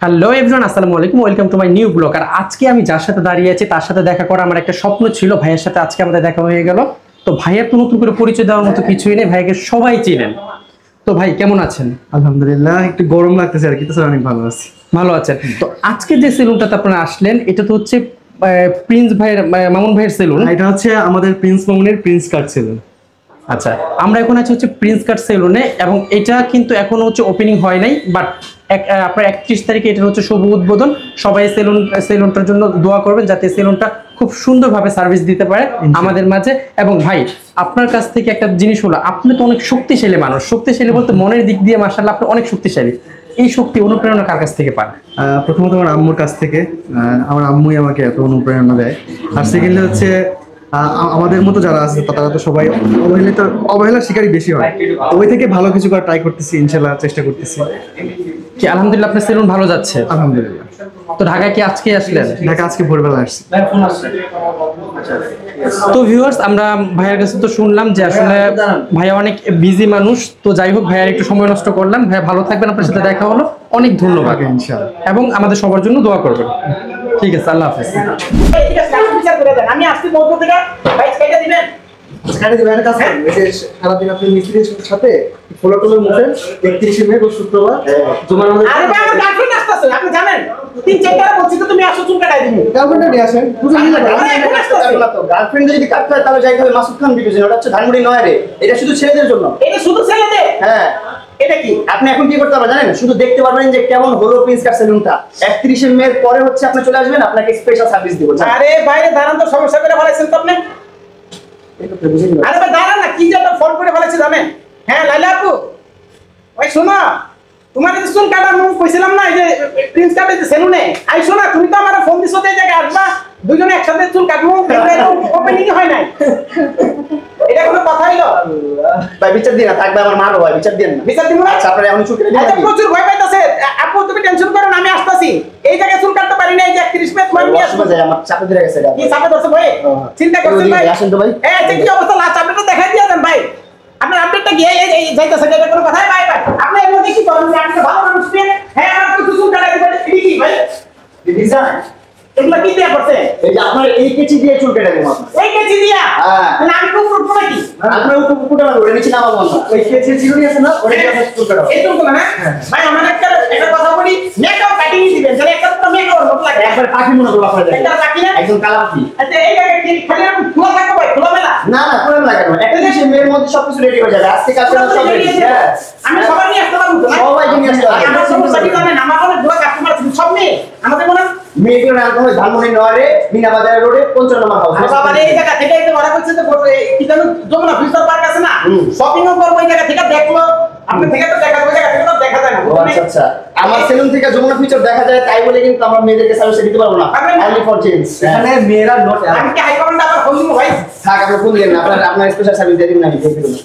Hello everyone, আসসালামু আলাইকুম, welcome to my new blog. আর আজকে আমি যার সাথে দাঁড়িয়ে আছি তার সাথে দেখা করা আমার একটা স্বপ্ন ছিল। ভাইয়ের সাথে আজকে আমাদের দেখা হয়ে গেল। তো ভাইয়ের তো নতুন করে পরিচয় দেওয়ার মতো কিছুই নেই, ভাইকে সবাই চিনেন। তো ভাই কেমন আছেন? আলহামদুলিল্লাহ, একটু গরম লাগতেছে আর কি, তো অনেক ভালো আছি। ভালো আছেন তো? আজকে যে সেলুনটাতে আপনারা আসলেন এটা তো হচ্ছে প্রিন্স ভাইয়ের, মামুন ভাইয়ের সেলুন। এটা হচ্ছে আমাদের প্রিন্স মামুনের প্রিন্স কাট সেলুন। আচ্ছা, আমরা এখন আছি হচ্ছে প্রিন্স কাট সেলুনে, এবং এটা কিন্তু এখনো হচ্ছে ওপেনিং হয় নাই, বাট আপনার 31 তারিখে এটা হচ্ছে শুভ উদ্বোধন। সবাই সেলুনটার জন্য দোয়া করবেন যাতে সেলুনটা খুব সুন্দরভাবে সার্ভিস দিতে পারে আমাদের মাঝে। এবং ভাই আপনার কাছ থেকে একটা জিনিস হলো, আপনি তো অনেক শক্তিশালী মানুষ। শক্তিশালী বলতে মনের দিক দিয়ে মাশাআল্লাহ আপনি অনেক শক্তিশালী। এই শক্তি অনুপ্রেরণা কার কাছ থেকে পান? প্রথমত আমার আম্মুর কাছ থেকে। আমার আম্মুই আমাকে এত অনুপ্রেরণা দেয়। আর সেকেন্ডলি হচ্ছে আমাদের মতো যারা আছে তারা তো সবাই অবহেলার শিকারই বেশি হয়। তো ওই থেকে ভালো কিছু করার ট্রাই করতেছি, ইনশাল্লাহ চেষ্টা করতেছি। কি আলহামদুলিল্লাহ আপনার সেলুন ভালো যাচ্ছে? আলহামদুলিল্লাহ। তো ঢাকায় কি আজকে আসলেন? ঢাকা আজকে ভোরবেলা আসছি। তো ভিউয়ার্স, আমরা ভাইয়ের কাছে তো শুনলাম যে আসলে ভাইয়া অনেক বিজি মানুষ। তো যাই হোক, ভাইয়ার একটু সময় নষ্ট করলাম। ভাইয়া ভালো থাকবেন, আপনার সাথে দেখা হলো, অনেক ধন্যবাদ ইনশাআল্লাহ, এবং আমাদের সবার জন্য দোয়া করবেন। ঠিক আছে, আল্লাহ হাফেজ। আমি আসছি মধ্যে থেকে ভাই কেটে দিবেন। সারাদিন আপনি মিস্ত্রির সাথে ফলো টোলো মুখেন 31 মে শুক্রবার তোমার আমাদের আরে ভাই আমার গার্লফ্রেন্ড আসছে, আপনি জানেন 3-4 বার বলছি তো তুমি আসো চুল কাটাই দিবি। গার্লফ্রেন্ড নিয়ে আসেন, বুঝে নিলে গার্লফ্রেন্ড যদি কাটতে হয় তাহলে যাইতে হবে মাসুদ খান বিকজ ওটা হচ্ছে ধানমন্ডি নয় রে, এটা শুধু ছেলেদের জন্য। এটা শুধু ছেলেদের? হ্যাঁ। এটা কি আপনি এখন কি করতে পারবেন জানেন? শুধু দেখতে পারবেন যে কেমন হলো প্রিন্স কাট সেলুনটা। 31 মে পরে হচ্ছে আপনি চলে আসবেন, আপনাকে স্পেশাল সার্ভিস দিব। আরে বাইরে দাঁড়ান তো, সমস্যা করে ফেলাইছেন তো আপনি। আরে ভাই দাঁড়ান না, কি যেন ফোন করে ফেলাইছে জানেন? হ্যাঁ লাইলা আপু, ওই শোনো, তোমার যে চুল কাটার মুখ কইছিলাম না, এই যে প্রিন্স কাটের সেলুনে আইসো না, তুমি তো আমার ফোন দিছো এই জায়গায় আসবা, দুজনে একসাথে চুল কাটবো, ওপেনিং হয় নাই। এটা কোনো কথা হইলো? ভাই বিচার দিন না, থাকবে আমার মারো ভাই, বিচার দিন না। বিচার দিব না? আচ্ছা আপনারা এখন চুল কেটে দিন। আচ্ছা প্রচুর ভয় পাইতাছে আপু, তুমি টেনশন করো না, আমি আসতাছি। এই জায়গায় চুল কাটতে পারি না, এই যে 31 মে তোমার নিয়ে আসবো। যায় আমার চাপে ধরে গেছে। কি চাপে ধরছে ভাই? চিন্তা করছেন ভাই? আসেন তো ভাই। এই আচ্ছা কি অবস্থা, লাস্ট আপডেটটা দেখাই দিয়ে দেন ভাই। আপনার আপডেটটা গিয়ে এই যাইতাছে, এটা কোনো কথাই ভাই ভাই। আপনি এর মধ্যে কি করেন? আপনি ভালো মানুষ পেয়ে হ্যাঁ আমার তো চুল কাটাই দিবেন, এটা কি ভাই? ডিজাইন এগুলা কি দিয়া করছে? এই যে আপনার এই কেচি দিয়ে চুল কেটে দেবো আপনার। এই কেচি দিয়া? হ্যাঁ। তাহলে আমি খুব ফুটবো নাকি? আপনার উপর কুকুরটা লাগবে, ওটা নিচে নামাবো না। ওই কেচি চিরুনি আছে না, ওটা দিয়ে আপনার চুল কাটাবো। এই চুলগুলো না ভাই, আমার একটা কথা বলি, মেকআপ কাটিং দিবেন, তাহলে একটা পুরো মেকআপ মতো লাগে। একবার পাখি মনে করবো আপনার একটা পাখি না? একদম কালা পাখি। আচ্ছা এই জায়গায় কি খালি এরকম খোলা থাকবে ভাই, খোলা মেলা? না না পুরো লাগানো, একটা দেশে মেয়ের মধ্যে সবকিছু রেডি হয়ে যাবে। আজকে কাজ করা সব রেডি। আমি সবাই নিয়ে আসতে পারবো তো না? সবাইকে নিয়ে আসতে পারবো। আমার সমস্যা কি জানেন? আমার অনেক বড় কাস্টমার আছে, সব মেয়ে আমাদের মনে মেয়েগুলো নাম হবে ধানমন্ডি নয়রে, মিনা বাজার রোডে 55 নম্বর হাউস। আর বাবা এই জায়গা থেকে এই যে ওরা বলছে যে কি জানো যমুনা ফিউচার পার্ক আছে না, শপিং ও করবো, এই জায়গা থেকে দেখলো, আপনি থেকে তো দেখা, ওই জায়গা থেকে তো দেখা যায় না। আচ্ছা আচ্ছা, আমার সেলুন থেকে যমুনা ফিউচার দেখা যায়, তাই বলে কিন্তু আমরা মেয়েদেরকে সার্ভিস দিতে পারবো না। Only for gents. এখানে মেয়েরা নোট। আমি কি হাই কমান্ড আবার ফোন দিব ভাই? থাক, আপনি ফোন দেন না, আপনার স্পেশাল সার্ভিস দিয়ে দিন, আমি দেখে দেব।